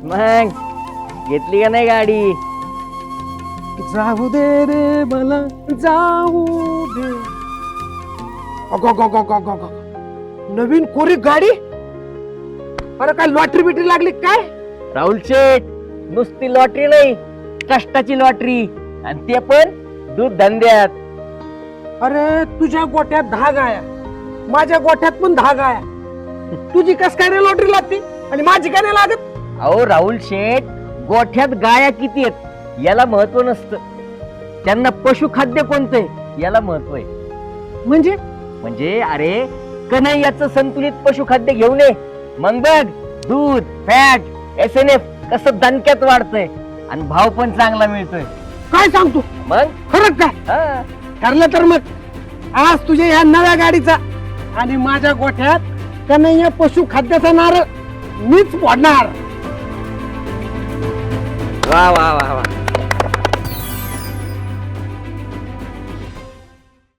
मग घेतली का नाही गाडी? जाऊ दे रे मला जाऊ दे. अगो गो गो गो गो गो. नवीन कोरी गाडी. अरे काय लॉटरी बिटरी लागली काय? राहुल शेठ, नुसती लॉटरी नाही, कष्टाची लॉटरी, आणि ते पण दूध धंद्यात. अरे तुझ्या गोट्यात 10 गाया, माझ्या गोट्यात पण 10 गाया. तुझी कस काय रे लॉटरी लागती आणि माझी काय नाही लागत? अहो राहुल शेठ, गोठ्यात गाया किती आहेत याला महत्व नसतं, त्यांना पशुखाद्य कोणतंय याला महत्व आहे. म्हणजे म्हणजे अरे कन्हैयाचं संतुलित पशुखाद्य घेऊन ये, मग बघ दूध, फॅट, SNF कसं दणक्यात वाढतंय आणि भाव पण चांगला मिळतोय. काय सांगतो? मग खरं काय? हा. ठरलं तर मग आज तुझ्या ह्या नव्या गाडीचा आणि माझ्या गोठ्यात कन्हैया पशु खाद्याचा नारळ मीच फोडणार. वा वा वा वा.